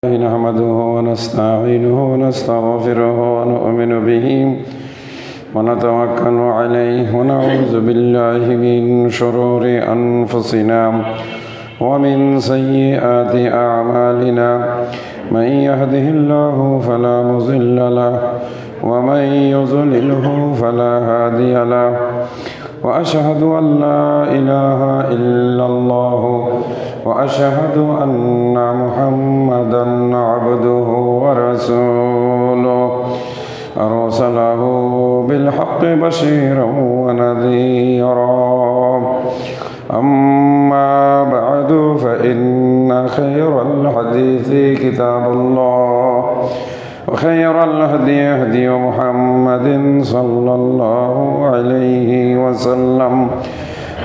نحمده ونستعينه ونستغفره ونؤمن به ونتوكل عليه ونعوذ بالله من شرور أنفسنا ومن سيئات أعمالنا من يهده الله فلا مضل له ومن يضلله فلا هادي له وأشهد أن لا إله إلا الله وأشهد أن محمدا عبده ورسوله أرسله بالحق بشيرا ونذيرا أما بعد فإن خير الحديث كتاب الله وخير الهدي هدي محمد صلى الله عليه وسلم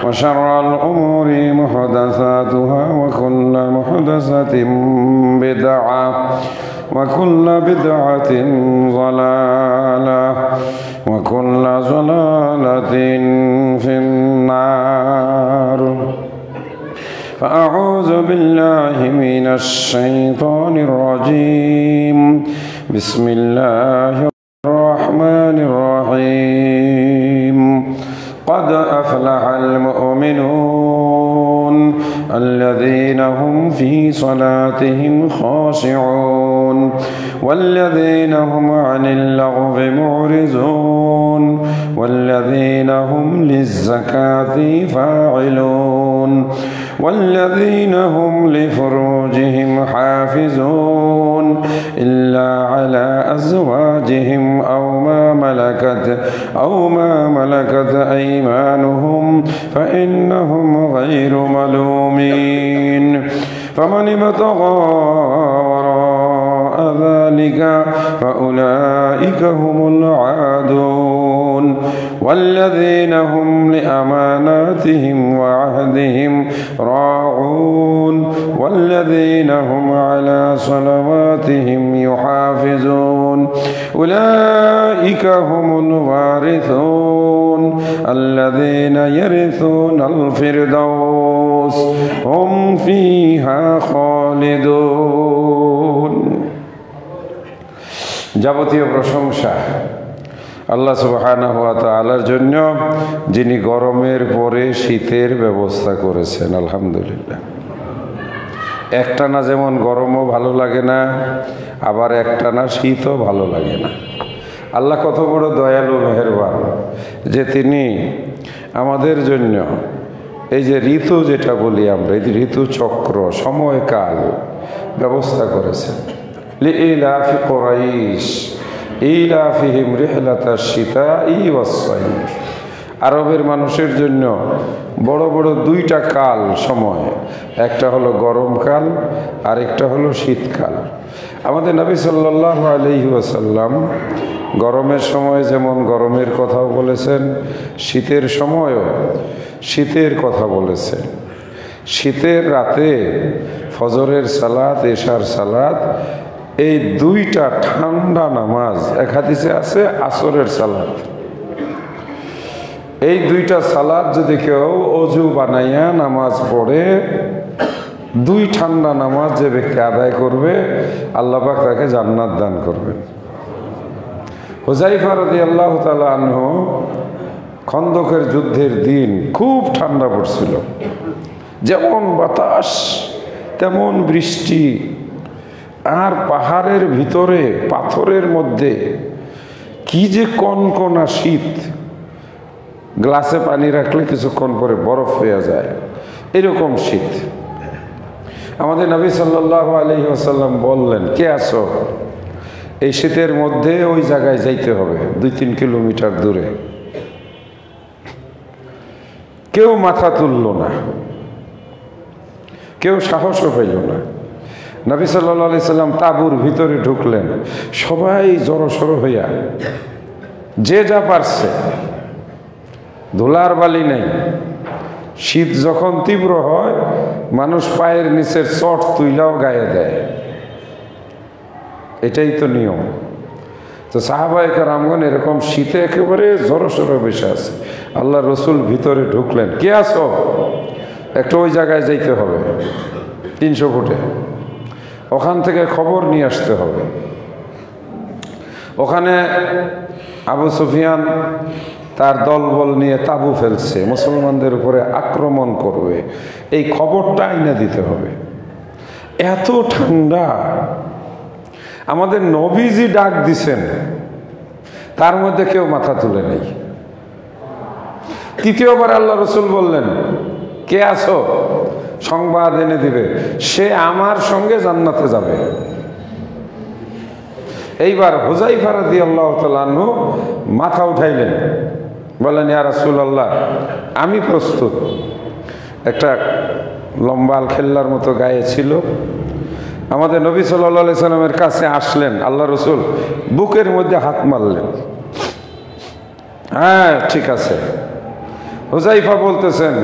وشر الأمور محدثاتها وكل محدثة بدعة وكل بدعة ضلالة وكل ضلالة في النار فأعوذ بالله من الشيطان الرجيم بسم الله الرحمن الرحيم قد أفلح المؤمنون الذين هم في صلاتهم خاشعون والذين هم عن اللغو معرضون والذين هم للزكاة فاعلون والذين هم لفروجهم حافظون إلا على أزواجهم أو ما ملكت أيمانهم فإنهم غير ملومين فمن ابتغى وراء ذلك فأولئك هم العادون والذين هم لأماناتهم وعهدهم راعون والذين هم على صلواتهم يحافظون أولئك هم الوارثون الذين يرثون الفردوس هم فيها خالدون যাবতীয় প্রশংসা আল্লাহ সুবহানাহু ওয়া তাআলার জন্য, যিনি গরমের পরে শীতের ব্যবস্থা করেছেন। আলহামদুলিল্লাহ। একটানা যেমন গরমও ভালো লাগে না, আবার একটানা শীতও ভালো লাগে না। আল্লাহ কত বড় দয়ালু মেহেরবান যে তিনি আমাদের জন্য এই যে ঋতু যেটা বলি আমরা, এই ঋতু চক্র সময়কাল ব্যবস্থা করেছেন। লিইলাফি কুরাইশ ইলাফিহিম রিহলাতাশ শিতাই ওয়াস সাইফ। আরবের মানুষের জন্য বড় বড় দুইটা কাল সময়, একটা হলো গরমকাল আর একটা হলো শীতকাল। আমাদের নবী সাল্লাল্লাহু আলাইহি ওয়াসাল্লাম গরমের সময় যেমন গরমের কথাও বলেছেন, শীতের সময়ও শীতের কথা বলেছেন। শীতের রাতে ফজরের সালাত, এশার সালাত, এই দুইটা ঠান্ডা নামাজ, এক হাদিসে আছে আসরের সালাত, এই দুইটা সালাত যদি কেউ অজু বানাইয়া নামাজ পড়ে, দুই ঠান্ডা নামাজ যে ব্যক্তি আদায় করবে, আল্লাহ পাক তাকে জান্নাত দান করবেন। হুযায়ফা রাদিয়াল্লাহু তাআলা আনহু, খন্দকের যুদ্ধের দিন খুব ঠান্ডা পড়ছিল, যেমন বাতাস তেমন বৃষ্টি, আর পাহাড়ের ভিতরে পাথরের মধ্যে কি যে কনকনা শীত, গ্লাসে পানি রাখলে কিছুক্ষণ পরে বরফ হয়ে যায়, এরকম শীত। আমাদের নবী সাল্লাল্লাহু আলাইহি ওয়াসাল্লাম বললেন, কে আছো? এই শীতের মধ্যে ওই জায়গায় যাইতে হবে 2-3 কিলোমিটার দূরে। কেউ মাথা তুলল না, কেউ সাহসও পেল না। নবী সাল্লাল্লাহু আলাইহি সাল্লাম তাঁবুর ভিতরে ঢুকলেন, সবাই জড়সড় হইয়া, যে যা পারছে, ধুলার বালি নেই। শীত যখন তীব্র হয়, মানুষ পায়ের নিচের চট তুইলাও গায়ে দেয়, এটাই তো নিয়ম। তো সাহাবায়ে কেরামগণ এরকম শীতে একেবারে জড়সড় বসে আছে। আল্লাহ রসুল ভিতরে ঢুকলেন, কে আছো? একটু ওই জায়গায় যাইতে হবে 300 ফুটে। ওখান থেকে খবর নিয়ে আসতে হবে। ওখানে আবু সুফিয়ান তার দলবল নিয়ে তাঁবু ফেলছে, মুসলমানদের উপরে আক্রমণ করবে, এই খবরটা আইনা দিতে হবে। এত ঠান্ডা, আমাদের নবীজি ডাক দিছেন, তার মধ্যে কেউ মাথা তুলে নেই। তৃতীয়বার আল্লাহ রসুল বললেন, কে আছো? সংবাদ এনে দিবে, সে আমার সঙ্গে জান্নাতে যাবে। এইবার হুযায়ফা রাদিয়াল্লাহু তাআলা আনহু মাথা উঠাইলেন, বললেন, ইয়া রাসূলুল্লাহ, আমি প্রস্তুত। একটা লম্বা খেল্লার মতো গায়ে ছিল। আমাদের নবী সাল্লাল্লাহু আলাইহি সাল্লামের কাছে আসলেন, আল্লাহ রসুল বুকের মধ্যে হাত মারলেন। হ্যাঁ, ঠিক আছে। হুযায়ফা বলতেছেন,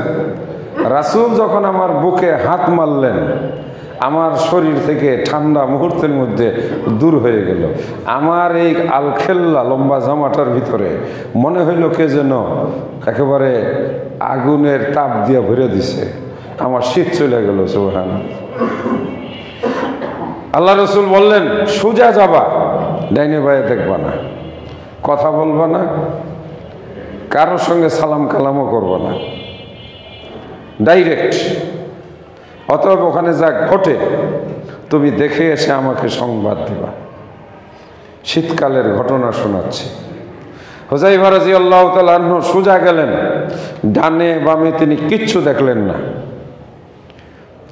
রাসূল যখন আমার বুকে হাত মারলেন, আমার শরীর থেকে ঠান্ডা মুহূর্তের মধ্যে দূর হয়ে গেল। আমার এই আলখেল্লা লম্বা জামাটার ভিতরে মনে হইল কে যেন একেবারে আগুনের তাপ দিয়ে ভরে দিছে, আমার শীত চলে গেল। সুবহান। আল্লাহ রসুল বললেন, সোজা যাবা, ডাইনে বায়ে দেখবা না, কথা বলবা না, কারোর সঙ্গে সালাম কালামও করবা না, ডাইরেক্ট। অতএব ওখানে যা ঘটে তুমি দেখে এসে আমাকে সংবাদ দিবা। শীতকালের ঘটনা শোনাচ্ছি। হুযায়ফা রাদিয়াল্লাহু তাআলা আনহু সোজা গেলেন, ডানে বামে তিনি কিচ্ছু দেখলেন না।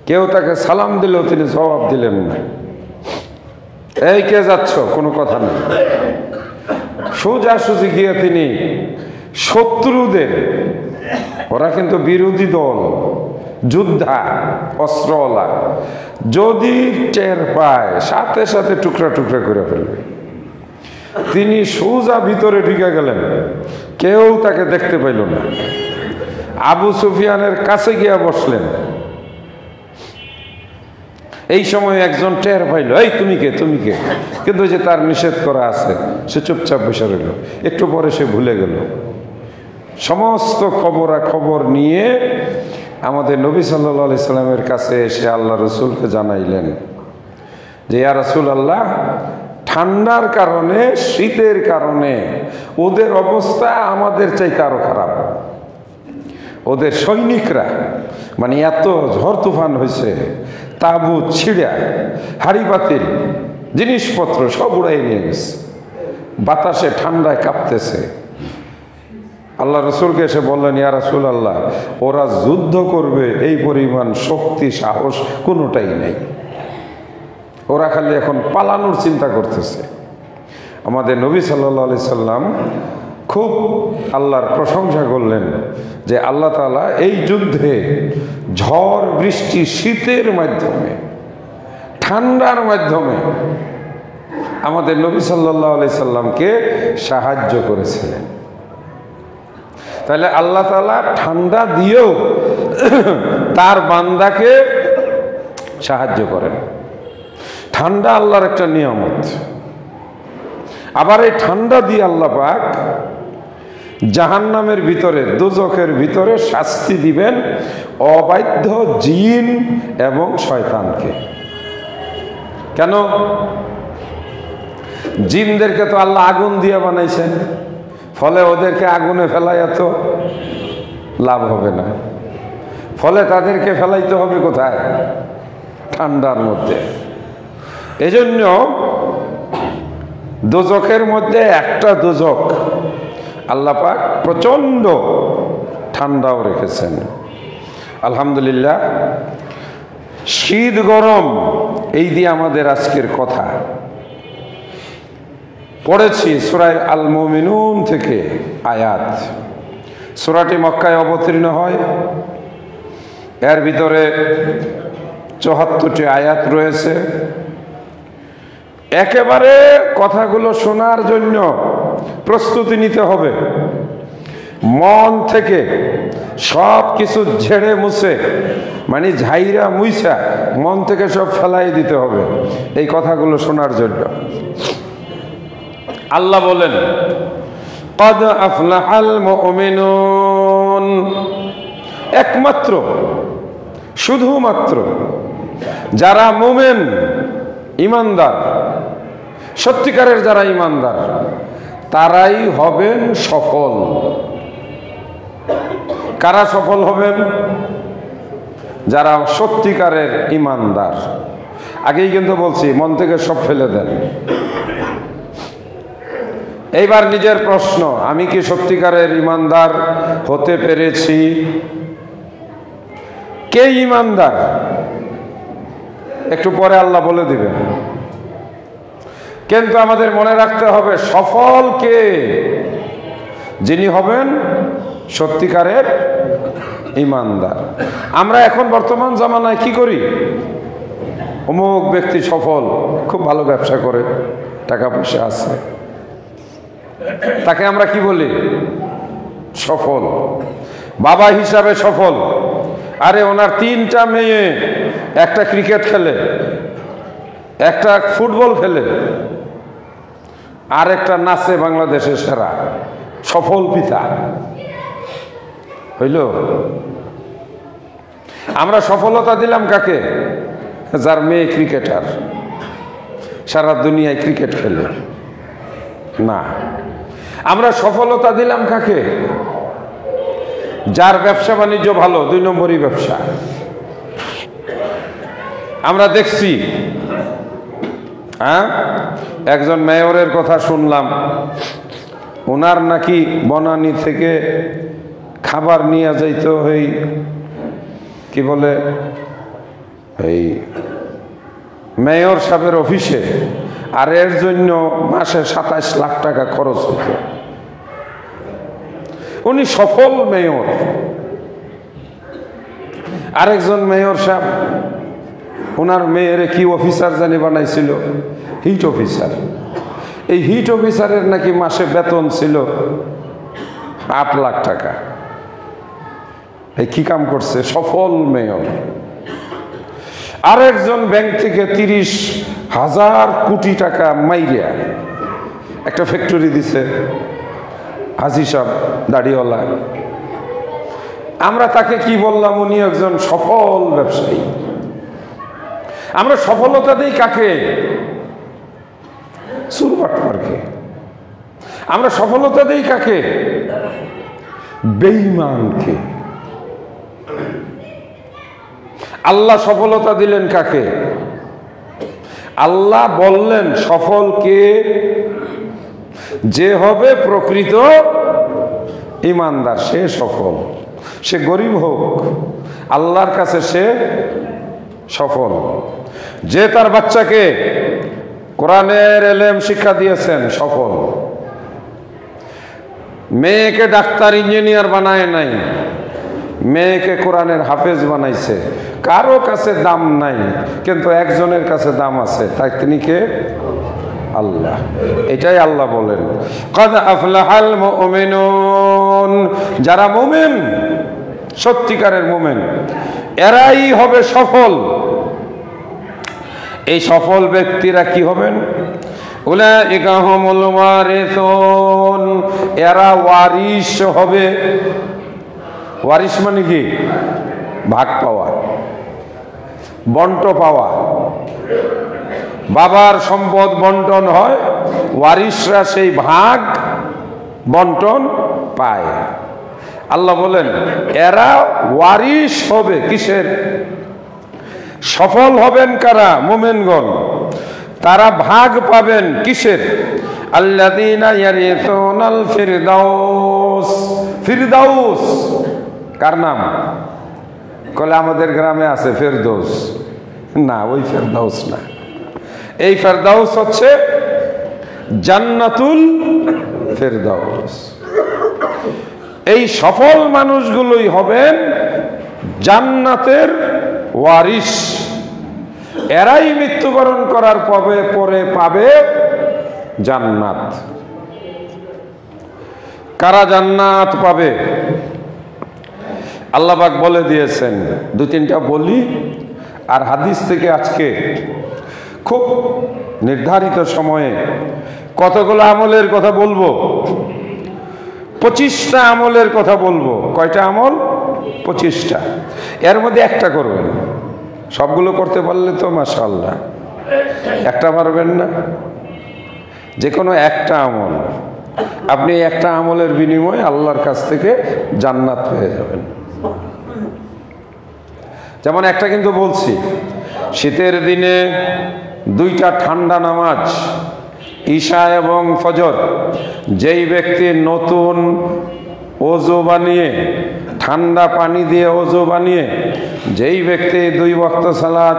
কেউ তাকে সালাম দিলেও তিনি জবাব দিলেন না। এই কে যাচ্ছ? কোনো কথা নেই। সোজাসুজি গিয়ে তিনি শত্রুদের, ওরা কিন্তু বিরোধী দল, যোদ্ধা, অস্ত্রওয়ালা, যদি টের পায় সাথে সাথে টুকরা টুকরা করে ফেলবে। তিনি সোজা ভিতরে ঢুকে গেলেন, কেউ তাকে দেখতে পাইল না। আবু সুফিয়ানের কাছে গিয়ে বসলেন। এই সময় একজন টের পাইল, এই তুমি কে, তুমি কে? কিন্তু যে তার নিষেধ করা আছে, সে চুপচাপ বসে রইল। একটু পরে সে ভুলে গেল। সমস্ত খবর নিয়ে আমাদের নবী সাল্লাল্লাহু আলাইহি সাল্লামের কাছে এসে আল্লাহ রসুলকে জানাইলেন যে, ইয়া রাসূলুল্লাহ, ঠান্ডার কারণে, শীতের কারণে ওদের অবস্থা আমাদের চাইতে আরো খারাপ। ওদের সৈনিকরা মানে এত ঝড় তুফান হয়েছে, তাঁবু ছিঁড়া, হাড়ি পাতিল, জিনিসপত্র সব উড়াই নিয়ে গেছে, বাতাসে ঠান্ডায় কাঁপতেছে। আল্লাহ রসুলকে এসে বললেন, ইয়া রাসূলুল্লাহ, ওরা যুদ্ধ করবে এই পরিমাণ শক্তি সাহস কোনোটাই নেই, ওরা খালি এখন পালানোর চিন্তা করতেছে। আমাদের নবী সাল্লাল্লাহু আলাইহি সাল্লাম খুব আল্লাহর প্রশংসা করলেন যে আল্লাহ তাআলা এই যুদ্ধে ঝড় বৃষ্টি, শীতের মাধ্যমে, ঠান্ডার মাধ্যমে আমাদের নবী সাল্লাল্লাহু আলাইহি সাল্লামকে সাহায্য করেছিলেন। তাহলে আল্লাহ তাআলা ঠান্ডা দিয়েও তার বান্দাকে সাহায্য করেন। ঠান্ডা আল্লাহর একটা নিয়ামত। আবার এই ঠান্ডা দিয়ে আল্লাহ পাক জাহান্নামের ভিতরে, দোজখের ভিতরে শাস্তি দিবেন অবাধ্য জিন এবং শয়তানকে। কেন? জিনদেরকে তো আল্লাহ আগুন দিয়ে বানাইছেন, ফলে ওদেরকে আগুনে ফেলাই এত লাভ হবে না, ফলে তাদেরকে ফেলাইতে হবে কোথায়? ঠান্ডার মধ্যে। এজন্য দোজখের মধ্যে একটা দোজখ আল্লাহ পাক প্রচণ্ড ঠান্ডাও রেখেছেন। আলহামদুলিল্লাহ। শীত গরম এই দিয়ে আমাদের আজকের কথা। পড়েছি সূরা আল মুমিনুন থেকে আয়াত। সূরাটি মক্কায় অবতীর্ণ হয়। এর ভিতরে ৭৪টি আয়াত রয়েছে। একেবারে কথাগুলো শোনার জন্য প্রস্তুতি নিতে হবে, মন থেকে সব কিছু ঝেড়ে মুছে, মানে ঝাইরা মুইসা মন থেকে সব ফেলাই দিতে হবে এই কথাগুলো শোনার জন্য। আল্লাহ বলেন, ক্বাদ আফলাহাল মুমিনুন, একমাত্র শুধুমাত্র যারা মুমিন ইমানদার, সত্যিকারের যারা ইমানদার তারাই হবেন সফল। কারা সফল হবেন? যারা সত্যিকারের ইমানদার। আগেই কিন্তু বলছি, মন থেকে সব ফেলে দেন। এইবার নিজের প্রশ্ন, আমি কি সত্যিকারের ইমানদার হতে পেরেছি? কে ইমানদার একটু পরে আল্লাহ বলে দিবেন, কিন্তু আমাদের মনে রাখতে হবে সফল কে? যিনি হবেন সত্যিকারের ইমানদার। আমরা এখন বর্তমান জামানায় কি করি? অমুক ব্যক্তি সফল, খুব ভালো ব্যবসা করে, টাকা পয়সা আছে, তাকে আমরা কি বলি? সফল। বাবা হিসাবে সফল। আরে ওনার 3টা মেয়ে, একটা ক্রিকেট খেলে, একটা ফুটবল খেলে, আর একটা নাচে বাংলাদেশের সেরা। সফল পিতা হইল? আমরা সফলতা দিলাম কাকে? যার মেয়ে ক্রিকেটার, সারা দুনিয়ায় ক্রিকেট খেলে। না, আমরা সফলতা দিলাম কাকে? যার ব্যবসা বাণিজ্য ভালো, 2 নম্বরই ব্যবসা। আমরা দেখছি, একজন মেয়রের কথা শুনলাম, ওনার নাকি বনানী থেকে খাবার নিয়ে যাইতো এই কি বলে, এই মেয়র সাহেবের অফিসে, আর এর জন্য মাসে 27 লাখ টাকা খরচ হতো। উনি সফল মেয়র। আরেকজন মেয়র সাহেব, ওনার মেয়েরে কি অফিসার জানি বানাইছিল? Heat officer. এই হিট অফিসারের নাকি মাসে বেতন ছিল 8 লাখ টাকা। এই কি কাম করছে? সফল মেয়র। আরেকজন ব্যাংক থেকে 30,000 কোটি টাকা মাইরিয়া একটা ফ্যাক্টরি দিছে, হাজি সাহেব দাড়িওয়ালা। আমরা তাকে কি বললাম? উনি একজন সফল ব্যবসায়ী। আমরা সফলতা দিই কাকে? সুরবাটপারকে। আমরা সফলতা দিই কাকে? বেঈমানকে। আল্লাহ সফলতা দিলেন কাকে? আল্লাহ বললেন সফল কে? যে হবে প্রকৃত ইমানদার, সে সফল। সে গরিব হোক, আল্লাহর কাছে সে সফল। যে তার বাচ্চাকে কোরআনের এলেম শিক্ষা দিয়েছেন, সফল। মেয়েকে ডাক্তার ইঞ্জিনিয়ার বানায় নাই, মেয়েকে কোরআনের হাফেজ বানাইছে। কারো কাছে দাম নাই, কিন্তু একজনের কাছে দাম আছে। তাই তিনি কে? আল্লাহ। এটাই আল্লাহ বলেন, কাদ আফলাহাল মুমিনুন। যারা মুমিন, সত্যিকারের মুমিন, এরাই হবে সফল। এই সফল ব্যক্তিরা কি হবেন? উলাইকা হুমুল ওয়ারিসুন। এরা ওয়ারিস হবে। ওয়ারিস মানে কি? ভাগ পাওয়া, বন্ট পাওয়া। বাবার সম্পদ বন্টন হয়, ওয়ারিসরা সেই ভাগ বন্টন পায়। আল্লাহ বলেন এরা ওয়ারিস হবে। কিসের? সফল হবেন কারা? মুমিনগণ। তারা ভাগ পাবেন কিসের? আল্লাযীনা ইয়ারিসুনাল ফিরদাউস। ফিরদাউস কার নাম? কলে আমাদের গ্রামে আছে ফেরদৌস। না, ওই ফেরদাউস না। এই ফেরদাউস হচ্ছে জান্নাতুল ফেরদাউস। এই সফল মানুষগুলোই হবেন জান্নাতের ওয়ারিস। এরাই মৃত্যুবরণ করার পরে পাবে জান্নাত। কারা জান্নাত পাবে? আল্লাহ পাক বলে দিয়েছেন। 2-3টা বলি, আর হাদিস থেকে আজকে খুব নির্ধারিত সময়ে কতগুলো আমলের কথা বলবো? 25টা আমলের কথা বলবো। কয়টা আমল? 25টা। এর মধ্যে একটা করবেন। সবগুলো করতে পারলে তো মাশাআল্লাহ। একটা পারবেন না? যে কোনো একটা আমল, আপনি একটা আমলের বিনিময়ে আল্লাহর কাছ থেকে জান্নাত পেয়ে যাবেন। যেমন একটা কিন্তু বলছি, শীতের দিনে দুইটা ঠান্ডা নামাজ, ঈশা এবং ফজর, যেই ব্যক্তি নতুন ওযু বানিয়ে, ঠান্ডা পানি দিয়ে ওযু বানিয়ে যেই ব্যক্তি 2 ওয়াক্ত সালাত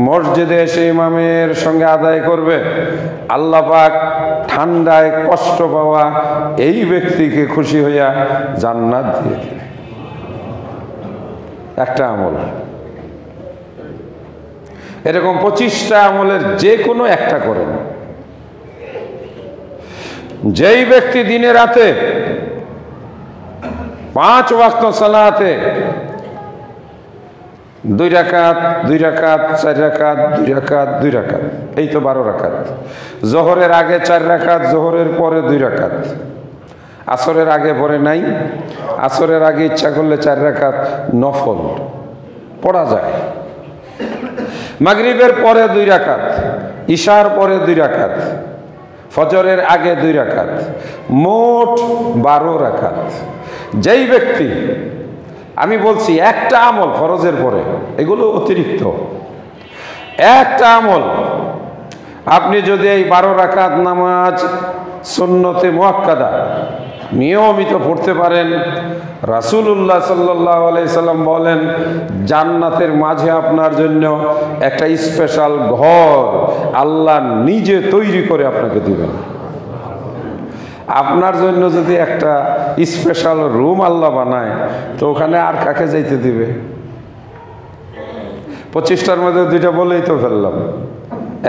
মসজিদে এসে ইমামের সঙ্গে আদায় করবে, আল্লাহ পাক ঠান্ডায় কষ্ট পাওয়া এই ব্যক্তিকে খুশি হইয়া জান্নাত দিয়ে দেবে। একটা আমল। এরকম 25টা আমলের যে কোনো একটা করেন। যেই ব্যক্তি দিনে রাতে 5 ওয়াক্ত সালাতে 2 রাকাত 2 রাকাত 4 রাকাত 2 রাকাত 2 রাকাত, এই তো 12 রাকাত। জোহরের আগে 4 রাকাত, জোহরের পরে 2 রাকাত, আসরের আগে পরে নাই, আসরের আগে ইচ্ছা করলে 4 রাকাত নফল পড়া যায়। মাগরিবের পরে 2 রাকাত, ঈশার পরে 2 রাকাত, ফজরের আগে 2 রাকাত, মোট 12 রাকাত। যেই ব্যক্তি, আমি বলছি একটা আমল ফরজের পরে, এগুলো অতিরিক্ত একটা আমল, আপনি যদি এই 12 রাকাত নামাজ সুন্নতে মুআক্কাদা নিয়মিত পড়তে পারেন, রাসূলুল্লাহ সাল্লাল্লাহু আলাইহি সাল্লাম বলেন জান্নাতের মাঝে আপনার জন্য একটা স্পেশাল ঘর আল্লাহ নিজে তৈরি করে আপনাকে দিবেন। আপনার জন্য যদি একটা স্পেশাল রুম আল্লাহ বানায়, তো ওখানে আর কাকে যাইতে দিবে? 25টার মধ্যে 2টা বলেই তো ফেললাম।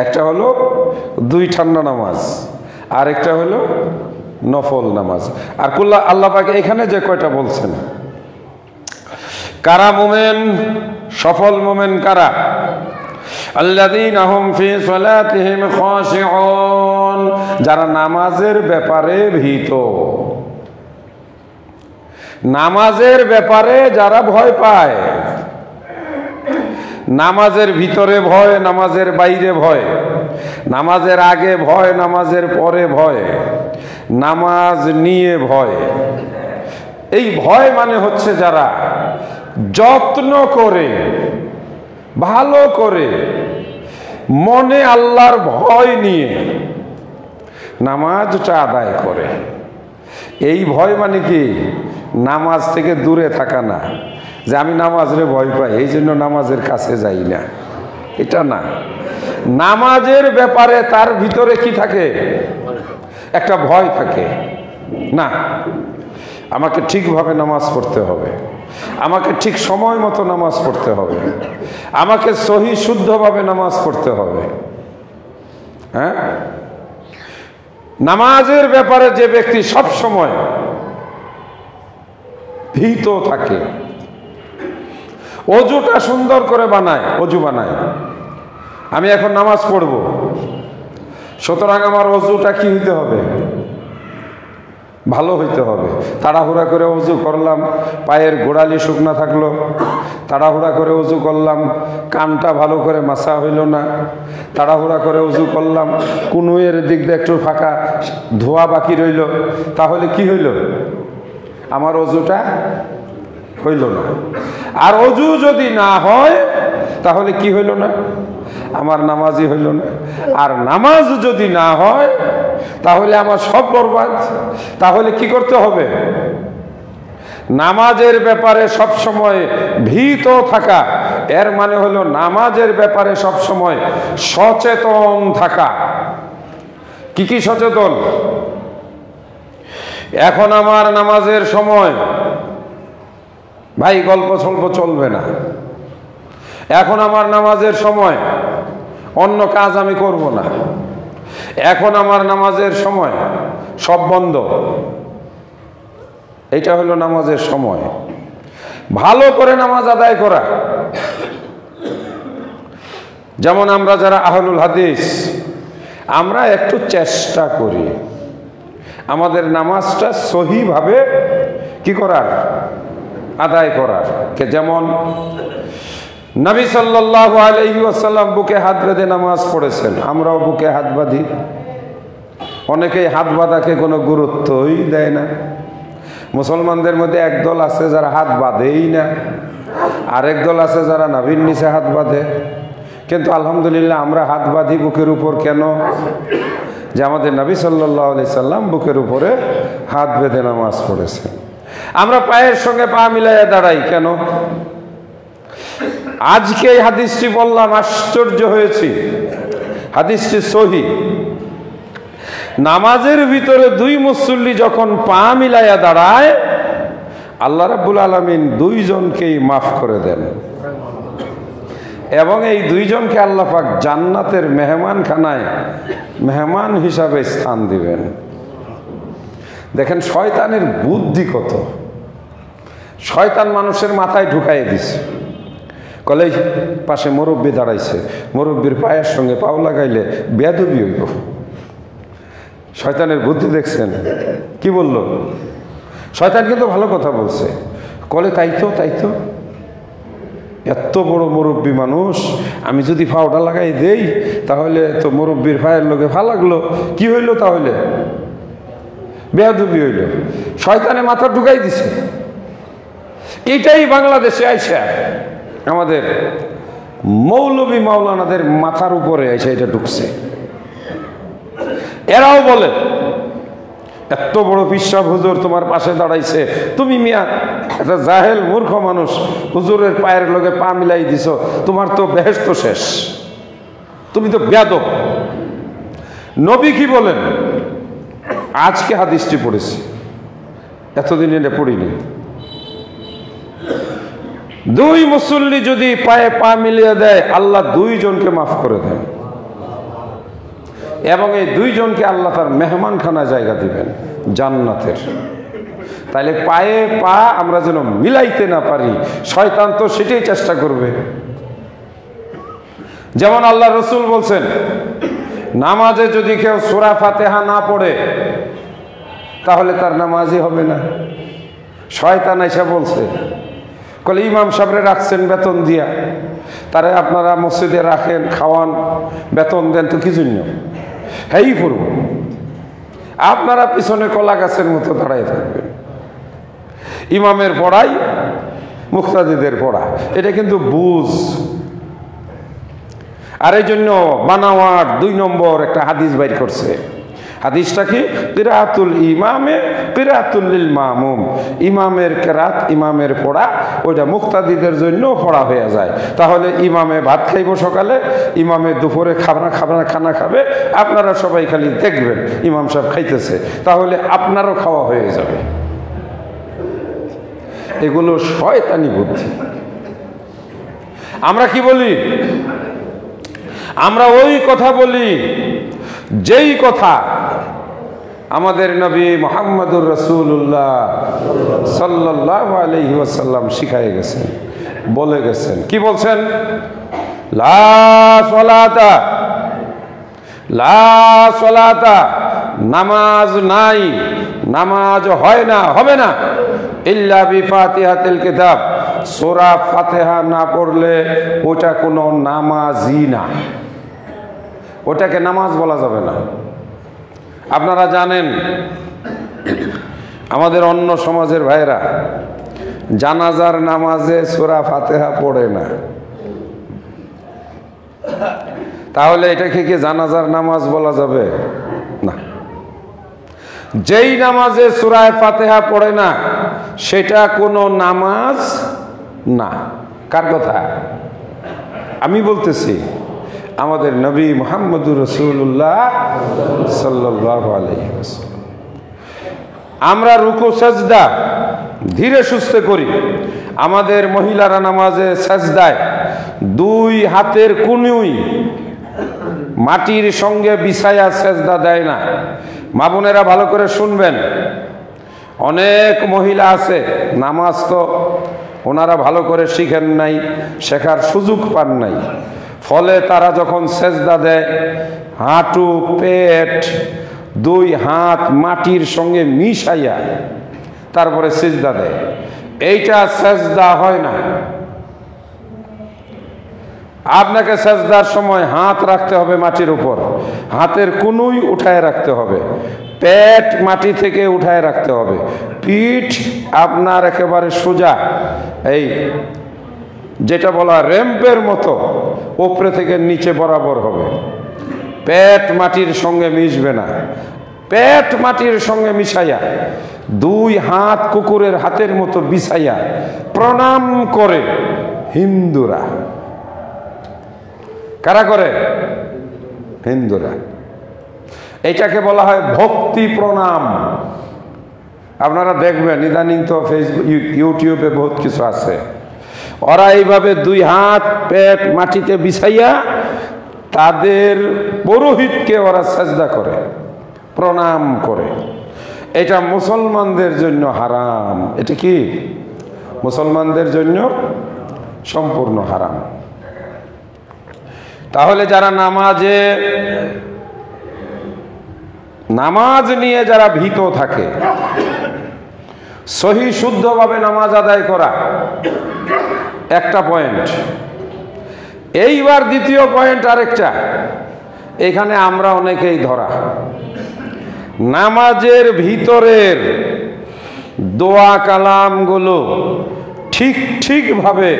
একটা হলো 2 ঠান্ডা নামাজ, আর একটা হলো নফল নামাজ। আর কুল্লা আল্লাহ পাক এখানে যে কয়টা বলছেন, কারা মুমিন, সফল মুমিন কারা? আল্লাযীনা হুম ফি সালাতিহিম খাশিউন, যারা নামাজের ব্যাপারে ভীত, নামাজের ব্যাপারে যারা ভয় পায়, নামাজের ভিতরে ভয়, নামাজের বাইরে ভয়, নামাজের আগে ভয়, নামাজের পরে ভয়, নামাজ নিয়ে ভয়। এই ভয় মানে হচ্ছে যারা যত্ন করে, ভালো করে, মনে আল্লাহর ভয় নিয়ে নামাজটা আদায় করে। এই ভয় মানে কি? নামাজ থেকে দূরে থাকা না, যে আমি নামাজরে ভয় পাই এই জন্য নামাজের কাছে যাই না, এটা না। নামাজের ব্যাপারে তার ভিতরে কি থাকে? একটা ভয় থাকে। না, আমাকে ঠিকভাবে নামাজ পড়তে হবে, আমাকে ঠিক সময় মতো নামাজ পড়তে হবে, আমাকে সহি শুদ্ধভাবে নামাজ পড়তে হবে। হ্যাঁ, নামাজের ব্যাপারে যে ব্যক্তি সব সময় ভীত থাকে, অজুটা সুন্দর করে বানায়, অজু বানায়, আমি এখন নামাজ পড়ব, সুতরাং আমার অজুটা কি হইতে হবে? ভালো হইতে হবে। তাড়াহুড়া করে অজু করলাম, পায়ের গোড়ালি শুকনা থাকলো, তাড়াহুড়া করে অজু করলাম, কানটা ভালো করে মাসা হইল না, তাড়াহুড়া করে অজু করলাম, কুনুয়ের দিক দিয়ে একটু ফাঁকা ধোয়া বাকি রইল, তাহলে কি হইল? আমার অজুটা হইল না। আর অজু যদি না হয় তাহলে কি হইল না? আমার নামাজই হইল না। আর নামাজ যদি না হয় তাহলে আমার সব বরবাদ। তাহলে কি করতে হবে? নামাজের ব্যাপারে সব সময় ভীত থাকা, এর মানে হলো নামাজের ব্যাপারে সব সময় সচেতন থাকা। কি কি সচেতন? এখন আমার নামাজের সময়, ভাই গল্প সল্প চলবে না। এখন আমার নামাজের সময়, অন্য কাজ আমি করব না। এখন আমার নামাজের সময়, সব বন্ধ। এটা হলো নামাজের সময়। ভালো করে নামাজ আদায় করা। যেমন আমরা যারা আহলুল হাদিস, আমরা একটু চেষ্টা করি আমাদের নামাজটা সহিভাবে কি করার, আদায় করার। যেমন নবী সাল্লাল্লাহু আলাইহি ওয়াসাল্লাম বুকে হাত বেঁধে নামাজ পড়েছেন, আমরাও বুকে হাত বাঁধি। অনেকেই হাত বাঁধাকে কোনো গুরুত্বই দেয় না। মুসলমানদের মধ্যে একদল আছে যারা হাত বাঁধেই না, আরেক দল আছে যারা নাভির নিচে হাত বাঁধে। কিন্তু আলহামদুলিল্লাহ আমরা হাত বাঁধি বুকের উপর। কেন? যে আমাদের নবী সাল্লাল্লাহু আলাইহি সাল্লাম বুকের উপরে হাত বেঁধে নামাজ পড়েছেন। আমরা পায়ের সঙ্গে পা মিলাইয়া দাঁড়াই কেন? আজকে এই হাদিসটি বললাম, আশ্চর্য হয়েছি। হাদিসটি সহিহ। নামাজের ভিতরে দুই মুসল্লি যখন পা মিলাইয়া দাঁড়ায়, আল্লাহ রাব্বুল আলামিন দুইজনকেই মাফ করে দেন এবং এই দুইজনকে আল্লাহ পাক জান্নাতের মেহমানখানায় মেহমান হিসাবে স্থান দিবেন। দেখেন শয়তানের বুদ্ধি কত! শয়তান মানুষের মাথায় ঢুকাইয়ে দিছে। কলেজ পাশে মুরব্বী দাঁড়াইছে, মুরব্বীর পায়ের সঙ্গে পাও লাগাইলে বেয়াদবি হইব। শয়তানের বুদ্ধি দেখছেন কি বলল? শয়তান কিন্তু ভালো কথা বলছে। কলে তাই তো এত বড় মুরব্বী মানুষ, আমি যদি পাওটা লাগাই দেই তাহলে তো মুরব্বীর পায়ের লোকে ভা লাগলো, কি হইল? তাহলে বেয়াদবি হইল। শয়তানে মাথা ঢুকাই দিছে। এইটাই বাংলাদেশে আইসা আমাদের মৌলবী মাওলানাদের মাথার উপরে আইসা এটা ঢুকছে। এরাও বলে এত বড় পিশাব হুজুর তোমার পাশে দাঁড়াইছে, তুমি মিয়া একটা জাহেল মূর্খ মানুষ, হুজুরের পায়ের লগে পা মিলাই দিছ, তোমার তো বেহেশত শেষ, তুমি তো বেয়াদব। নবী কি বলেন? আজকে হাদিসটি পড়েছি, এতদিন এটা পড়িনি। দুই মুসল্লি যদি পায়ে পা মিলিয়ে দেয়, আল্লাহ দুইজনকে মাফ করে দেন এবং এই দুইজনকে আল্লাহ তার মেহমানখানায় জায়গা দিবেন জান্নাতের। তাইলে পায়ে পা আমরা যেন মিলাইতে না পারি, শয়তান তো সেটাই চেষ্টা করবে। যেমন আল্লাহ রসুল বলছেন, নামাজে যদি কেউ সূরা ফাতিহা না পড়ে তাহলে তার নামাজই হবে না। শয়তান এসে বলছে, কলে ইমাম সাহেবরে রাখছেন বেতন দিয়া, তারে আপনারা মসজিদে রাখেন, খাওয়ান, বেতন দেন, তো কি জন্য? হ্যাঁ পড়ব। আপনারা পিছনে কলা গাছের মতো দাঁড়াই থাকবেন। ইমামের পড়াই মুক্তাদিদের পড়া, এটা কিন্তু বুঝ। আর এই জন্য বানাওয়াট 2 নম্বর একটা হাদিস বাইর করছে। হাদিসটা কি? কিরাতুল ইমামে কিরাতুল লিল মামুম। ইমামের কেরাত, ইমামের পড়া, ওইটা মুক্তাদিদের জন্য পড়া হয়ে যায়। তাহলে ইমামে ভাত খাইব সকালে, ইমামে দুপুরে খানা খাবে, আপনারা সবাই খালি দেখবেন ইমাম সাহেব খাইতেছে, তাহলে আপনারও খাওয়া হয়ে যাবে। এগুলো শয়তানি বুদ্ধি। আমরা কি বলি? আমরা ওই কথা বলি যেই কথা আমাদের নবী মুহাম্মদুর রাসূলুল্লাহ সাল্লাল্লাহু আলাইহি ওয়াসাল্লাম শিখায়ে গেছেন, বলে গেছেন। কি বলছেন? লা সলাতা, নামাজ নাই, নামাজ হয় না, হবে না, ইল্লা বিফাতিহাতিল কিতাব, সূরা ফাতিহা না পড়লে ওটা কোনো নামাজই না, ওটাকে নামাজ বলা যাবে না। আপনারা জানেন আমাদের অন্য সমাজের ভাইরা জানাজার নামাজে সূরা ফাতিহা পড়ে না, তাহলে এটাকে কি জানাজার নামাজ বলা যাবে? না। যেই নামাজে সূরা ফাতিহা পড়ে না সেটা কোনো নামাজ না। কার কথা? আমি বলতেছি আমাদের নবী মুহাম্মদুর রাসূলুল্লাহ সাল্লাল্লাহু আলাইহি ওয়াসাল্লাম। আমরা রুকু সাজদা ধীরে সুস্থে করি। আমাদের মহিলারা নামাজে সাজদায় 2 হাতের কুনুই মাটির সঙ্গে বিছায়া সাজদা দেয় না। মা বোনেরা ভালো করে শুনবেন, অনেক মহিলা আছে নামাজ তো ওনারা ভালো করে শিখেন নাই, শেখার সুযোগ পান নাই, ফলে তারা যখন সেজদা দেয় হাঁটু পেট 2 হাত মাটির সঙ্গে মিশাইয়া তারপরে সিজদা দেয়। এইটা সেজদা হয় না। আপনাকে সেজদার সময় হাত রাখতে হবে মাটির উপর, হাতের কুনুই উঠায় রাখতে হবে, পেট মাটি থেকে উঠায় রাখতে হবে, পিঠ আপনার একেবারে সোজা, এই যেটা বলা র্যাম্পের মতো উপরে থেকে নিচে বরাবর হবে। পেট মাটির সঙ্গে মিশবে না, পেট মাটির সঙ্গে মিশাইয়া দুই হাত কুকুরের হাতের মতো বিছাইয়া প্রণাম করে হিন্দুরা। কারা করে? হিন্দুরা। এটাকে বলা হয় ভক্তি প্রণাম। আপনারা দেখবেন ইদানিং তো ফেসবুক ইউটিউবে বহুত কিছু আছে, ওরা এইভাবে দুই হাত পেট মাটিতে বিছাইয়া তাদের পুরোহিতকে ওরা সাজদা করে, প্রণাম করে। এটা মুসলমানদের জন্য হারাম। এটা কি মুসলমানদের জন্য সম্পূর্ণ হারাম। তাহলে যারা নামাজ নিয়ে যারা ভীত থাকে, সহি শুদ্ধভাবে নামাজ আদায় করা একটা পয়েন্ট। এইবার দ্বিতীয় পয়েন্ট আরেকটা, এখানে আমরা অনেকেই ধরা, নামাজের ভিতরের দোয়া কালামগুলো ঠিকভাবে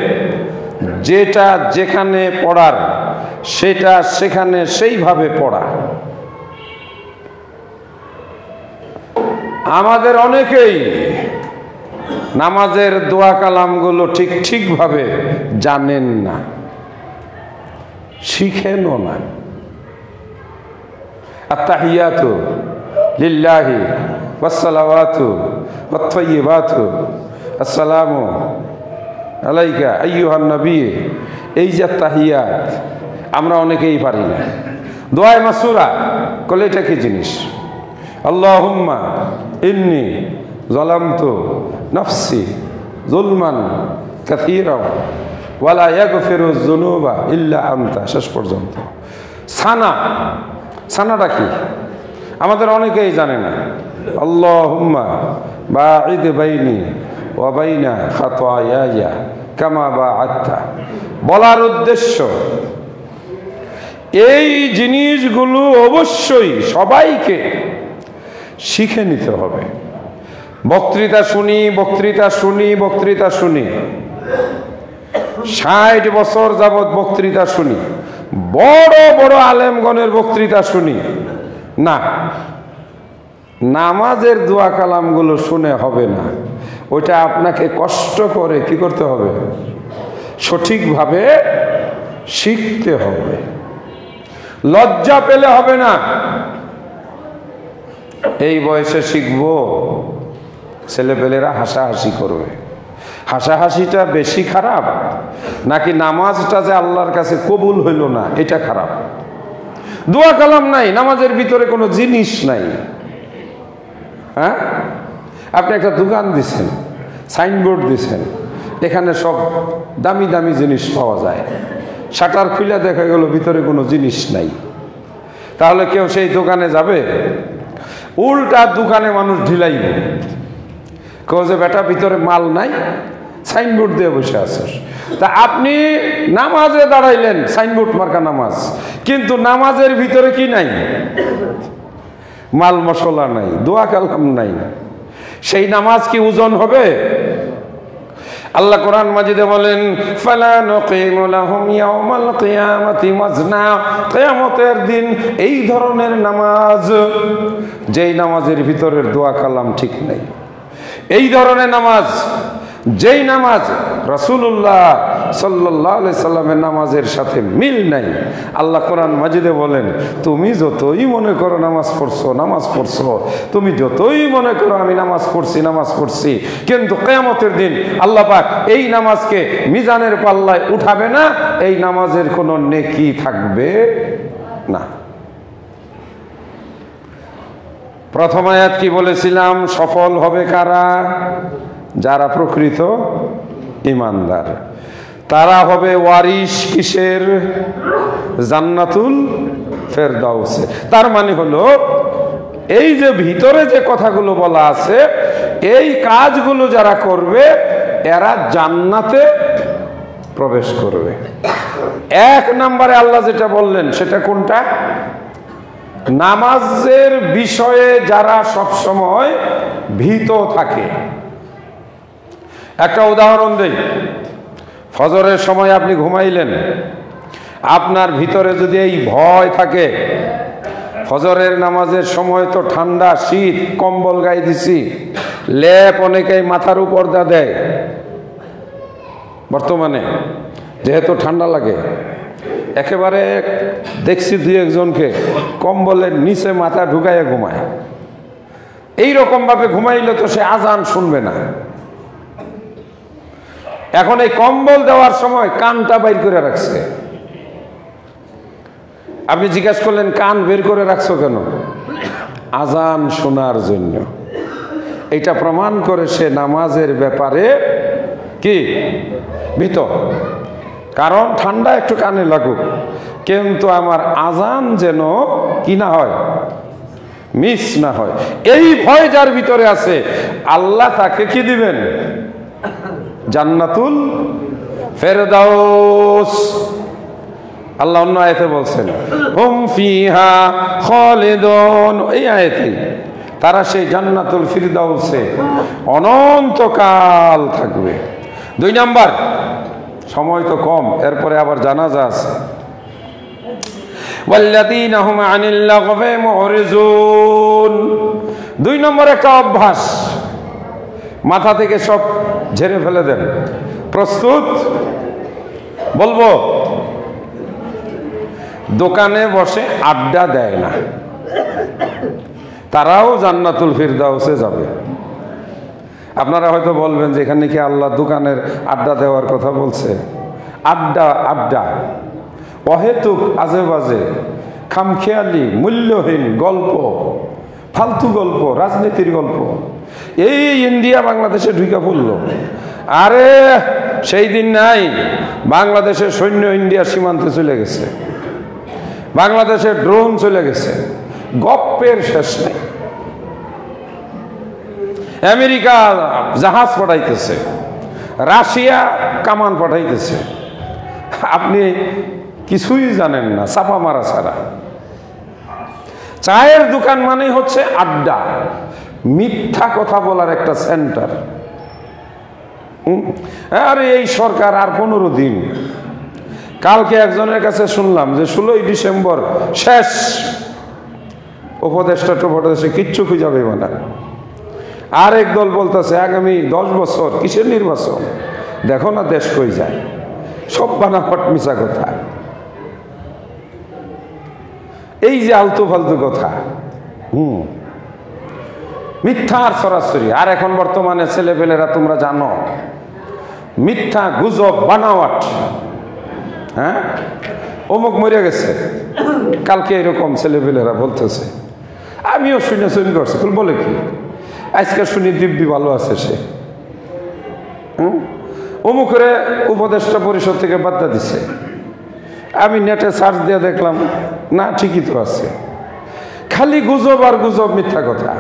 যেটা যেখানে পড়ার সেটা সেখানে সেইভাবে পড়া। আমাদের অনেকেই নামাজের দোয়া কালামগুলো ঠিকভাবে জানেন না, শিখেনও না। আত্তাহিয়াতু লিল্লাহি ওয়াসসালাওয়াতু ওয়াত-তাইয়্যিবাতু আসসালামু আলাইকা আইয়ুহান নবী, এই যে তাহিয়াত আমরা অনেকেই পারি না। দোয়ায়ে মাসুরা কলে এটা কি জিনিস? আল্লাহুম্মা ইন্নী যালামতু নাফসি যুলমান কাসীরা ওয়া লা ইয়াগফিরুয যুনুবা ইল্লা আনতা, শেষ পর্যন্ত। সানাটা কি আমাদের অনেকেই জানে না। আল্লাহুম্মা বাঈদ বাইনি ওয়া বাইনা খাতায়ায়া কামা বা'আদতা, বলার উদ্দেশ্য এই জিনিসগুলো অবশ্যই সবাইকে শিখে নিতে হবে। বক্তৃতা শুনি 60 বছর যাবৎ বক্তৃতা শুনি, বড় আলেমগণের বক্তৃতা শুনি না, নামাজের দোয়া কালামগুলো শুনে হবে না। ওইটা আপনাকে কষ্ট করে কি করতে হবে? সঠিকভাবে শিখতে হবে। লজ্জা পেলে হবে না। এই বয়সে শিখবো, ছেলেপেলেরা হাসাহাসি করবে। হাসাহাসিটা বেশি খারাপ নাকি নামাজটা যে আল্লাহর কাছে কবুল হইল না এটা খারাপ? দোয়া কালাম নাই, নামাজের ভিতরে কোনো জিনিস নাই। হ্যাঁ, আপনি একটা দোকান দিছেন, সাইনবোর্ড দিছেন, এখানে সব দামি দামি জিনিস পাওয়া যায়, শাটার খুলে দেখা গেল ভিতরে কোনো জিনিস নাই, তাহলে কেউ সেই দোকানে যাবে? উল্টা দোকানে মানুষ ঢিলাইবে, কেউ যে বেটা ভিতরে মাল নাই, সাইনবোর্ড দিয়ে বসে আছিস। তা আপনি নামাজে দাঁড়াইলেন, সাইনবোর্ড মার্কা নামাজ, কিন্তু নামাজের ভিতরে কি নাই? মাল মশলা নাই, দোয়া কালাম নাই। সেই নামাজ কি ওজন হবে? আল্লাহ কোরআন মাজিদে বলেন, ফালা নুকিমু লাহুম ইয়াওমাল কিয়ামাতি ওয়াজনা, কিয়ামতের দিন এই ধরনের নামাজ, যেই নামাজের ভিতরের দোয়া কালাম ঠিক নাই, এই ধরনের নামাজ, যেই নামাজ রাসূলুল্লাহ সাল্লাল্লাহু আলাইহি সাল্লামের নামাজের সাথে মিল নাই, আল্লাহ কোরআন মাজিদে বলেন, তুমি যতই মনে করো নামাজ পড়ছো, তুমি যতই মনে করো আমি নামাজ পড়ছি, কিন্তু কিয়ামতের দিন আল্লাহ পাক এই নামাজকে মিজানের পাল্লায় উঠাবে না, এই নামাজের কোনো নেকি থাকবে না। প্রথম আয়াত কি বলেছিলাম? সফল হবে কারা? যারা প্রকৃত ঈমানদার, তারা হবে ওয়ারিশ কিসের? জান্নাতুল ফেরদাউসে। তার মানে হলো এই যে ভিতরে যে কথাগুলো বলা আছে, এই কাজগুলো যারা করবে এরা জান্নাতে প্রবেশ করবে। এক নম্বরে আল্লাহ যেটা বললেন সেটা কোনটা? নামাজের বিষয়ে যারা সব সময় ভীত থাকে। একটা উদাহরণ দেই, ফজরের সময় আপনি ঘুমাইলেন, আপনার ভিতরে যদি এই ভয় থাকে, ফজরের নামাজের সময় তো ঠান্ডা, শীত, কম্বল গায়ে দিছি, লেপ অনেকেই মাথার উপর দেয়, বর্তমানে যেহেতু ঠান্ডা লাগে, একেবারে দেখছি দুই একজনকে কম্বলের নিচে মাথা ঢুকাইয়া ঘুমায়। এইরকম ভাবে ঘুমাইলে তো সে আজান শুনবে না। এখন এই কম্বল দেওয়ার সময় কানটা বাইর করে রাখছে। আপনি জিজ্ঞাসা করলেন কান বের করে রাখছো কেন? আজান শোনার জন্য। এটা প্রমাণ করে সে নামাজের ব্যাপারে কি ভীত। কারণ ঠান্ডা একটু কানে লাগুক, কিন্তু আমার আজান যেন কি না হয়, মিস না হয়। এই ভয় যার ভিতরে আছে, আল্লাহ তাকে কি দিবেন? জান্নাতুল ফেরদাউস। আল্লাহ অন্য আয়াতে বলছেন হুম ফিহা খালিদুন। এই আয়াতে তারা সেই জান্নাতুল ফিরদাউসে অনন্তকাল থাকবে। 2 নাম্বার, সময় তো কম, এরপরে আবার জানাজা আছে। ওয়াল্লাযীনা হুম আনিল লাগবি মুরিজুন। 2 নম্বর একটা অভ্যাস, মাথা থেকে সব ঝেড়ে ফেলে দেন। প্রস্তুত? বলবো, দোকানে বসে আড্ডা দেয় না, তারাও জান্নাতুল ফিরদাউসে যাবে। আপনারা হয়তো বলবেন যে এখানে কি আল্লাহ দোকানের আড্ডা দেওয়ার কথা বলছে? আড্ডা আড্ডা অহেতুক আজে বাজে খামখেয়ালি মূল্যহীন গল্প, ফালতু গল্প, রাজনীতির গল্প। এই ইন্ডিয়া বাংলাদেশে ঢুকে পড়ল। আরে সেই দিন নাই, বাংলাদেশের সৈন্য ইন্ডিয়ার সীমান্তে চলে গেছে, বাংলাদেশের ড্রোন চলে গেছে, গপ্পের শেষ নেই। আমেরিকা জাহাজ পাঠাইতেছে, রাশিয়া কামান পাঠাইতেছে, আপনি কিছুই জানেন না, চাপা মারা ছাড়া। চায়ের দোকান মানেই হচ্ছে আড্ডা, মিথ্যা কথা বলার একটা সেন্টার। আরে এই সরকার আর 15 দিন। কালকে একজনের কাছে শুনলাম যে 16ই ডিসেম্বর শেষ, উপদেষ্টা টোপদেশে কিচ্ছু খুঁজে পাবে না। আর এক দল বলতেছে আগামী 10 বছর। কিসের নির্বাচন? দেখো না দেশ কই যায়, সব বানাফট মিছা কথা। এই যে আলতু ফালতু কথা, মিথ্যা আর সরাসরি। আর এখন বর্তমানে ছেলেপেলেরা তোমরা জানো, মিথ্যা গুজব বানাওয়াট। হ্যাঁ, অমুক মরে গেছে, কালকে এরকম ছেলেপেলেরা বলতেছে। আমিও শুনে করছি, বলে কি আজকে শুনি দিব্যি ভালো আছে সে। অমুকের উপদেষ্টা পরিষদ থেকে বার্তা দিছে। আমি নেটে সার্চ দিয়ে দেখলাম, না ঠিকই তো আছে। খালি গুজব আর গুজব, মিথ্যা কথা।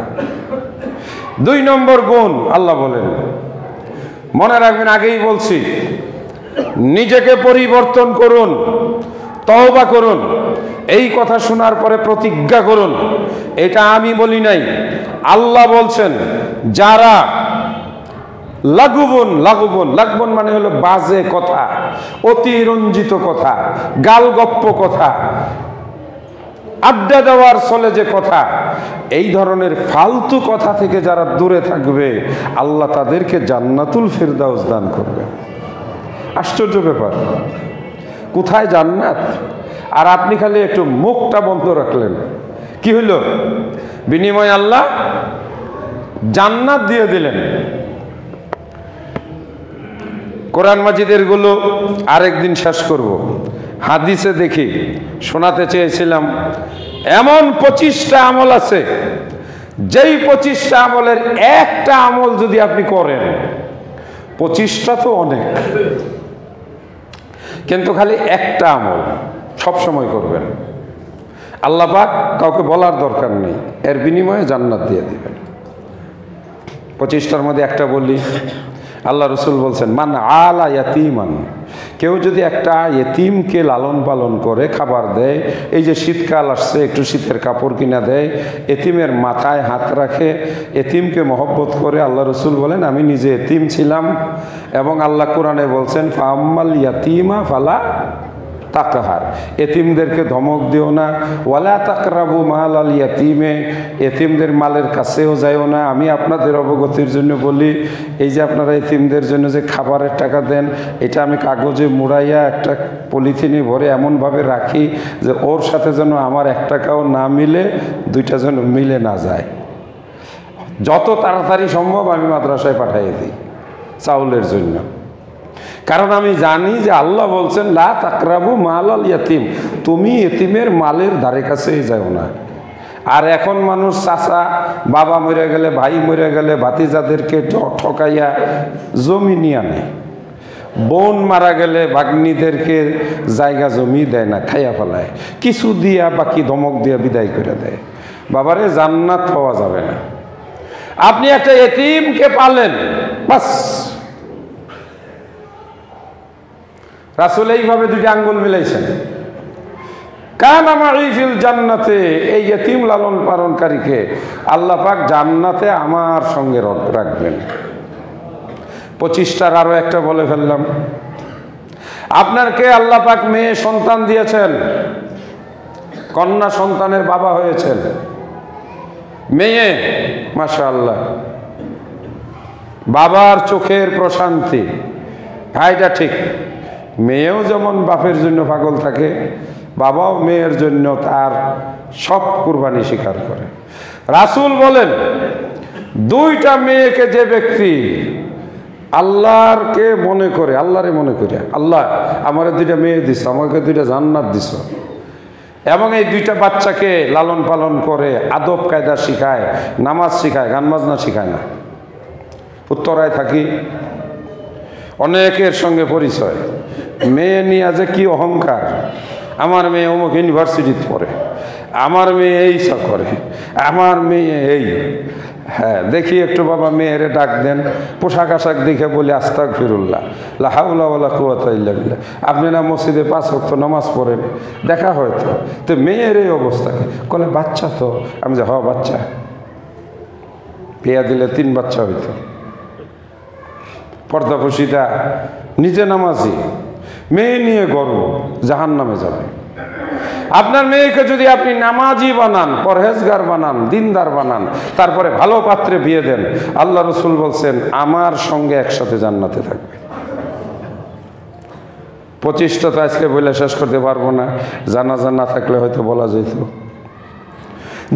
2 নম্বর গুণ আল্লাহ বলেন, মনে রাখবেন, আগেই বলছি, নিজেকে পরিবর্তন করুন, তওবা করুন। এই কথা শোনার পরে প্রতিজ্ঞা করুন। এটা আমি বলি নাই, আল্লাহ বলছেন, যারা লাগুবন, লাগুবন মানে হলো বাজে কথা, অতিরঞ্জিত কথা, গালগপ্প কথা, আড্ডা দেওয়ার চলে যে কথা, এই ধরনের ফালতু কথা থেকে যারা দূরে থাকবে, আল্লাহ তাদেরকে জান্নাতুল ফিরদাউস দান করবে। আশ্চর্য ব্যাপার, কোথায় জান্নাত, আর আপনি খালি একটু মুখটা বন্ধ রাখলেন। কি হইল? বিনিময়ে আল্লাহ জান্নাত দিয়ে দিলেন। কোরআন মাজিদের গুলো আরেকদিন শেষ করব। হাদিসে দেখি, শোনাতে চেয়েছিলাম, এমন 25টা আমল আছে, যেই 25টা আমলের একটা আমল যদি আপনি করেন, 25টা তো অনেক, কিন্তু খালি একটা আমল সবসময় করবেন, আল্লাহ পাক কাউকে বলার দরকার নেই, এর বিনিময়ে জান্নাত দিয়ে দিবেন। 25টার মধ্যে একটা বলি, আল্লাহ রসুল বলছেন, মান আলা ইয়াতীমান, কেউ যদি একটা এতিমকে লালন পালন করে, খাবার দেয়, এই যে শীতকাল আসছে একটু শীতের কাপড় কিনা দেয়, এতিমের মাথায় হাত রাখে, এতিমকে মহব্বত করে, আল্লাহ রসুল বলেন আমি নিজে এতিম ছিলাম। এবং আল্লাহ কোরআনে বলছেন, ফাম্মাল ইয়াতীমা ফালা তাকহার, এতিমদেরকে ধমক দিও না, ওয়ালা তাকরাবু মাল আল ইয়াতীমে, এতিমদের মালের কাছেও যাইও না। আমি আপনাদের অবগতির জন্য বলি, এই যে আপনারা এতিমদের জন্য যে খাবারের টাকা দেন, এটা আমি কাগজে মুড়াইয়া একটা পলিথিনে ভরে এমনভাবে রাখি যে ওর সাথে যেন আমার 1 টাকাও না মিলে, 2টা যেন মিলে না যায়। যত তাড়াতাড়ি সম্ভব আমি মাদ্রাসায় পাঠিয়ে দিই চাউলের জন্য, কারণ আমি জানি যে আল্লাহ বলছেন লা তাকরাবু মাল আল ইয়াতীম, তুমি এতিমের মালের ধারে কাছেই যাও না। আর এখন মানুষ চাচা বাবা মরে গেলে, ভাই মরে গেলে ভাতিজাদেরকে ঠকাইয়া জমি নিয়ে আনে, বোন মারা গেলে ভাগ্নিদেরকে জায়গা জমি দেয় না, খাইয়া ফেলায়, কিছু দিয়া বাকি ধমক দিয়া বিদায় করে দেয়। বাবারে জান্নাত পাওয়া যাবে না। আপনি একটা এতিমকে পালেন, বাস। রাসূল এইভাবে 2টা আঙ্গুল মিলাইছেন, কানা মাই ফিল জান্নাতে, এই ইতিম লালন পালনকারীকে আল্লাহ পাক জান্নাতে আমার সঙ্গে রাখবেন। 25টার আরো একটা বলে ফেললাম। আপনারকে আল্লাহ পাক মেয়ে সন্তান দিয়েছেন, কন্যা সন্তানের বাবা হয়েছেন, মেয়ে মাশাআল্লাহ, বাবার চোখের প্রশান্তি। হ্যাঁ, এটা ঠিক, মেয়েও যেমন বাপের জন্য পাগল থাকে, বাবাও মেয়ের জন্য তার সব কুরবানি স্বীকার করে। রাসূল বলেন, 2টা মেয়েকে যে ব্যক্তি আল্লাহকে মনে করে, আল্লাহরে মনে করে, আল্লাহ আমারে 2টা মেয়ে দিছ, আমাকে 2টা জান্নাত দিছ, এবং এই 2টা বাচ্চাকে লালন পালন করে, আদব কায়দা শিখায়, নামাজ শিখায়, গান বাজনা শিখায় না। উত্তরায় থাকি, অনেকের সঙ্গে পরিচয়, মেয়ে নিয়ে যে কি অহংকার, আমার মেয়ে অমুক ইউনিভার্সিটিতে পড়ে, আমার মেয়ে এই করে, আমার মেয়ে এই। হ্যাঁ, দেখি একটু বাবা মেয়েরে ডাক দেন, পোশাক আশাক দেখে বলি আস্তাগফিরুল্লাহ, লা হাওলা ওয়ালা কুওয়াতা ইল্লা বিল্লাহ। আপনি না মসজিদে 5 ওয়াক্ত নামাজ পড়েন, দেখা হয়তো, তো মেয়ের এই অবস্থা, বলে বাচ্চা তো। আমি যে হ্যাঁ বাচ্চা, বিয়া দিলে 3 বাচ্চা হইতো। পর্দাপশিতা, নিজে নামাজি, মেয়ে নিয়ে গর্ব, জাহান্নামে যাবে। আপনার মেয়েকে যদি আপনি নামাজি বানান, পরহেজগার বানান, দিনদার বানান, তারপরে ভালো পাত্রে বিয়ে দেন, আল্লাহ রসুল বলছেন আমার সঙ্গে একসাথে জান্নাতে থাকবে। 25টা তো আজকে বলে শেষ করতে পারবো না, জানাজা না থাকলে হয়তো বলা যেত।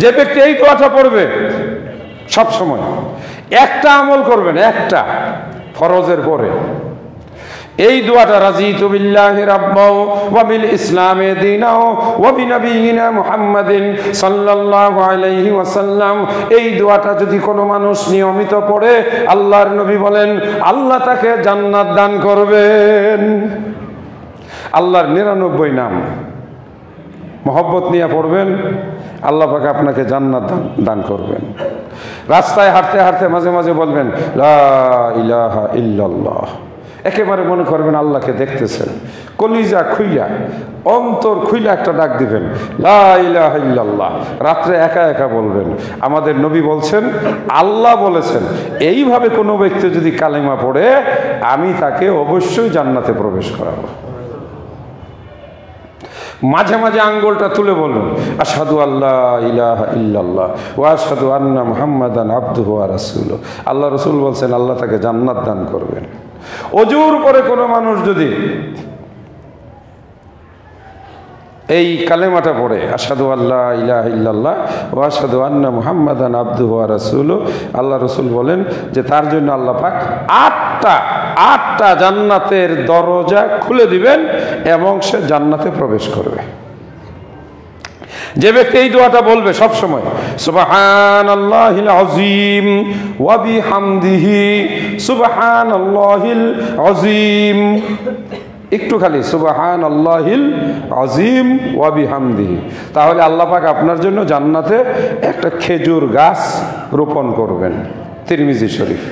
যে ব্যক্তি এই দোয়াটা পড়বে সব সময়, একটা আমল করবেন, একটা ফরজের পরে এই দোয়াটা, রাজিতু বিল্লাহি রাব্বাও ওয়া বিল ইসলামি দীনাও ওয়া বিনবিয়িনা মুহাম্মাদিন সাল্লাল্লাহু আলাইহি ওয়াসাল্লাম, এই দোয়াটা যদি কোনো মানুষ নিয়মিত পড়ে, আল্লাহর নবী বলেন আল্লাহ তাকে জান্নাত দান করবেন। আল্লাহর 99 নাম মহব্বত নিয়ে পড়বেন, আল্লাহ পাক আপনাকে জান্নাত দান করবেন। রাস্তায় হাঁটতে হাঁটতে মাঝে মাঝে বলবেন লা ইলাহা ইল্লাল্লাহ, একেবারে মনে করবেন আল্লাহকে দেখতেছেন, কলিজা খুইলা, অন্তর খুইলা একটা ডাক দিবেন লা ইলাহা ইল্লাল্লাহ। রাত্রে একা একা বলবেন। আমাদের নবী বলছেন, আল্লাহ বলেছেন এইভাবে কোনো ব্যক্তি যদি কালেমা পড়ে, আমি তাকে অবশ্যই জান্নাতে প্রবেশ করাবো। মাঝে মাঝে আঙ্গুলটা তুলে বলুন আশহাদু আল্লা ইলাহা ইল্লাল্লাহ ওয়া আশহাদু আন্না মুহাম্মাদান আবদুহু ওয়া রাসূলুহু। আল্লাহ রসুল বলছেন আল্লাহ তাকে জান্নাত দান করবেন। ওযুর পরে কোনো মানুষ যদি এই কালেমাটা পড়ে আশহাদু আল্লা ইলাহা ইল্লাল্লাহ ওয়া আশহাদু আন্না মুহাম্মাদান আবদুহু ওয়া রাসূলুহু, আল্লাহ রসুল বলেন যে তার জন্য আল্লাহ পাক 8টা জান্নাতের দরজা খুলে দিবেন এবং সে জান্নাতে প্রবেশ করবে। যে ব্যক্তি এই দোয়াটা বলবে সব সময়, সুবহানাল্লাহিল আযীম ওয়া বিহামদিহি সুবহানাল্লাহিল আযীম, একটু খালি সুবহানাল্লাহিল আযীম ওয়া বিহামদিহি, তাহলে আল্লাহ পাক আপনার জন্য জান্নাতে একটা খেজুর গাছ রোপণ করবেন। তিরমিজি শরীফ।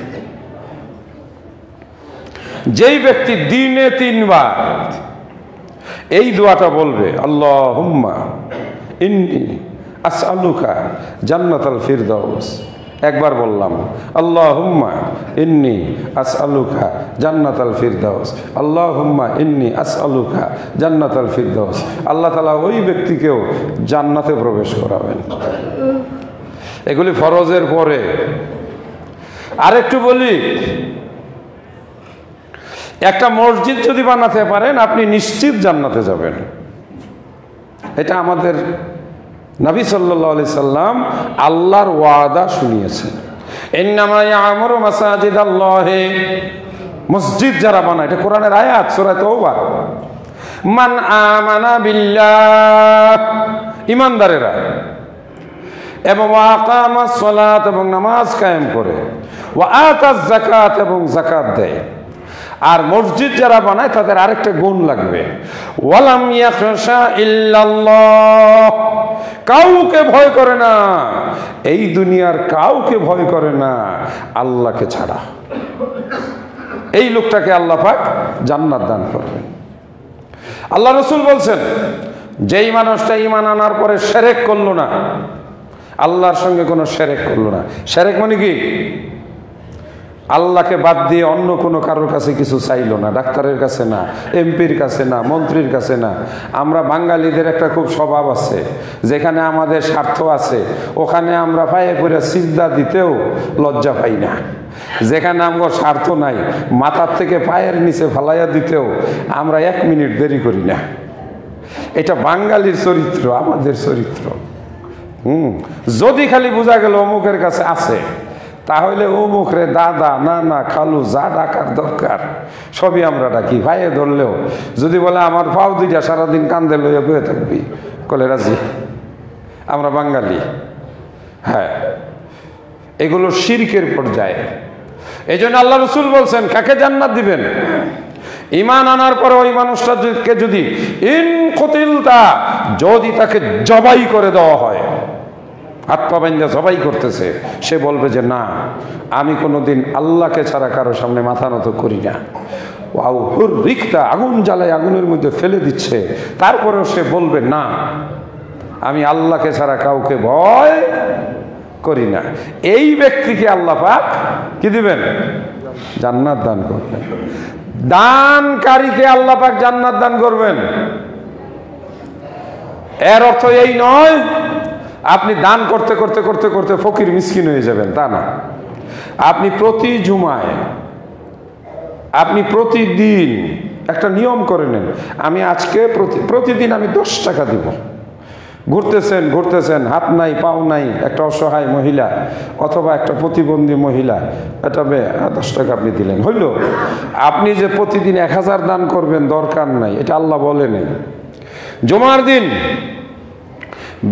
যেই ব্যক্তি দিনে 3 বার এই দোয়াটা বলবে, আল্লাহুম্মা ইন্নী আসআলুকা জান্নাতাল ফিরদাউস, একবার বললাম আল্লাহুম্মা ইন্নী আসআলুকা জান্নাতাল ফিরদাউস, আল্লাহুম্মা ইন্নী আসআলুকা জান্নাতাল ফিরদাউস, আল্লাহ তাআলা ওই ব্যক্তিকেও জান্নাতে প্রবেশ করাবেন। এগুলি ফরজের পরে। আরেকটু বলি, একটা মসজিদ যদি বানাতে পারেন আপনি নিশ্চিত জান্নাতে যাবেন। এটা আমাদের নবী সাল্লাল্লাহু আলাইহি সাল্লাম আল্লাহর ওয়াদা শুনিয়েছেন। ইন্নামা ইয়ামুরু মাসাজিদাল্লাহি, মসজিদ যারা বানায়, এটা কোরআনের আয়াত, সূরা তাওবা। মান আমানা বিল্লাহ, ইমানদারেরা, এবং আকামাস সালাত, এবং নামাজ কায়েম করে, ওয়া আতাজ যাকাত, এবং যাকাত দেয়। আর মসজিদ যারা বানায় তাদের আরেকটা গুণ লাগবে, ওয়ালাম ইয়াখশা ইল্লাল্লাহ, কাউকে ভয় করে না, এই দুনিয়ার কাউকে ভয় করে না আল্লাহকে ছাড়া। এই লোকটাকে আল্লাহ পাক জান্নাত দান করবেন। আল্লাহ রাসূল বলছেন, যেই মানুষটা ঈমান আনার পরে শিরক করলো না, আল্লাহর সঙ্গে কোনো শিরক করলো না। শিরক মানে কি? আল্লাহকে বাদ দিয়ে অন্য কোনো কারোর কাছে কিছু চাইলো না, ডাক্তারের কাছে না, এমপির কাছে না, মন্ত্রীর কাছে না। আমরা বাঙালিদের একটা খুব স্বভাব আছে, যেখানে আমাদের স্বার্থ আছে ওখানে আমরা পায়ে পড়ে সিজদা দিতেও লজ্জা পাই না। যেখানে আমার স্বার্থ নাই মাথার থেকে পায়ের নিচে ফালাইয়া দিতেও আমরা 1 মিনিট দেরি করি না। এটা বাঙালির চরিত্র, আমাদের চরিত্র। যদি খালি বোঝা গেল অমুকের কাছে আছে, তাহলে অমুকরে দাদা, নানা, খালু যা ডাকার দরকার সবই আমরা ডাকি। ভাইয়ে ধরলেও যদি বলে আমার পাও 2টা সারাদিন কান্দে লইয়া বয়ে থাকবি, কলে রাজি। আমরা বাঙালি। হ্যাঁ, এগুলো শিরকের পর্যায়ে। এই জন্য আল্লাহ রাসূল বলছেন, কাকে জান্নাত দিবেন? ঈমান আনার পরে ওই মানুষটাকে যদি ইন কুতিলতা, যদি তাকে জবাই করে দেওয়া হয়, হাত পা বাঁধা জবাই করতেছে, সে বলবে যে না, আমি কোনোদিন আল্লাহকে ছাড়া কারো সামনে মাথা নত করি না। ওয়াও হুররিকতা, আগুন জ্বালায় আগুনের মধ্যে ফেলে দিচ্ছে, তারপরেও সে বলবে না, আমি আল্লাহকে ছাড়া কাউকে ভয় করি না। এই ব্যক্তিকে আল্লাহ পাক কি দিবেন? জান্নাত দান করবেন। দানকারীকে আল্লাহ পাক জান্নাত দান করবেন। এর অর্থ এই নয় আপনি দান করতে করতে করতে করতে ফকির মিসকিন হয়ে যাবেন, তা না। আপনি প্রতি জুমায়, আপনি প্রতিদিন একটা নিয়ম করে নেন, আমি আজকে প্রতিদিন আমি 10 টাকা দিব। ঘুরতেছেন, হাত নাই পাও নাই, একটা অসহায় মহিলা অথবা একটা প্রতিবন্ধী মহিলা, এটা 10 টাকা আপনি দিলেন, হইল। আপনি যে প্রতিদিন 1000 দান করবেন দরকার নাই, এটা আল্লাহ বলেনি। জুমার দিন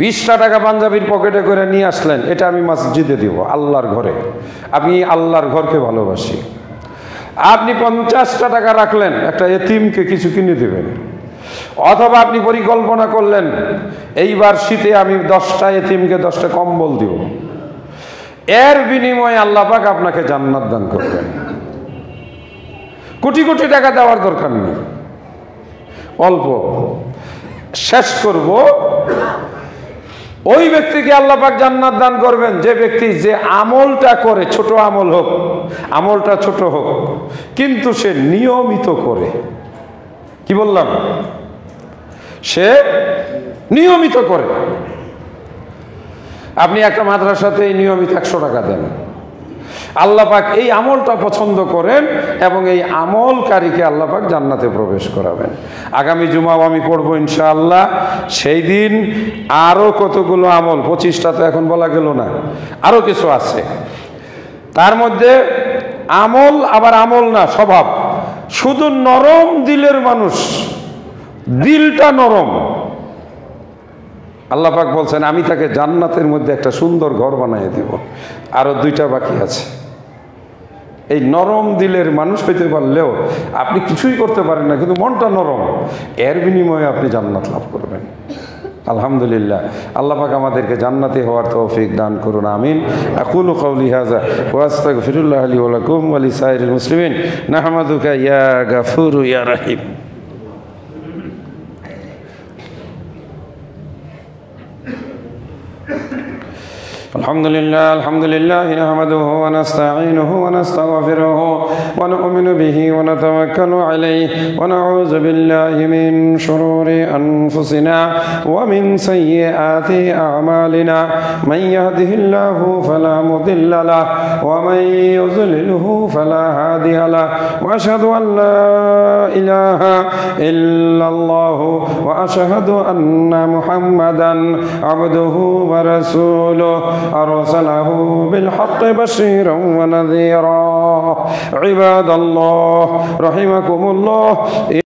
20টা টাকা পাঞ্জাবির পকেটে করে নিয়ে আসলেন, এটা আমি মসজিদে দিব, আল্লাহর ঘরে। আমি আল্লাহর ঘরকে ভালোবাসি। আপনি 50টা টাকা রাখলেন, একটা এতিমকে কিছু কিনে দেবেন। অথবা আপনি পরিকল্পনা করলেন, এইবার শীতে আমি 10টা এতিমকে 10টা কম্বল দিব। এর বিনিময়ে আল্লাহ পাক আপনাকে জান্নাত দান করবেন। কোটি কোটি টাকা দেওয়ার দরকার নেই, অল্প। শেষ করব, ওই ব্যক্তিকে আল্লাহ পাক জান্নাত দান করবেন যে ব্যক্তি যে আমলটা করে, ছোট আমল হোক, আমলটা ছোট হোক, কিন্তু সে নিয়মিত করে। কি বললাম? সে নিয়মিত করে। আপনি একটা মাদ্রাসাতে নিয়মিত 100 টাকা দেন, আল্লাহ পাক এই আমলটা পছন্দ করেন এবং এই আমলকারীকে আল্লাহ পাক জান্নাতে প্রবেশ করাবেন। আগামী জুমাও আমি পড়বো ইনশাআল্লাহ। সেই দিন আরো কতগুলো আমল, 25টা তো এখন বলা গেল না, আরো কিছু আছে। তার মধ্যে আমল, আবার আমল না, স্বভাব। শুধু নরম দিলের মানুষ, দিলটা নরম, আল্লাহ পাক বলছেন আমি তাকে জান্নাতের মধ্যে একটা সুন্দর ঘর বানিয়ে দেব। আরো 2টা বাকি আছে। এই নরম দিলের মানুষ হইতে পারলেও আপনি কিছুই করতে পারেন না, কিন্তু মনটা নরম, এর বিনিময়ে আপনি জান্নাত লাভ করবেন। আলহামদুলিল্লাহ। আল্লাহ পাক আমাদেরকে জান্নাতি হওয়ার তৌফিক দান করুন, আমিন। আকুলু কওলি হাযা ওয়া আস্তাগফিরুল্লাহ লি ওয়া লাকুম ওয়া লিসাইরিল মুসলিমিন নাহমাদুকা ইয়া গাফুরু ইয়া রাহিম। الحمد لله نحمده ونستعينه ونستغفره ونؤمن به ونتوكل عليه ونعوذ بالله من شرور أنفسنا ومن سيئات أعمالنا من يهده الله فلا مضل له ومن يضلله فلا هادي له وأشهد أن لا إله إلا الله وأشهد أن محمدا عبده ورسوله أرسله بالحق بشيرا ونذيرا. عباد الله رحمكم الله.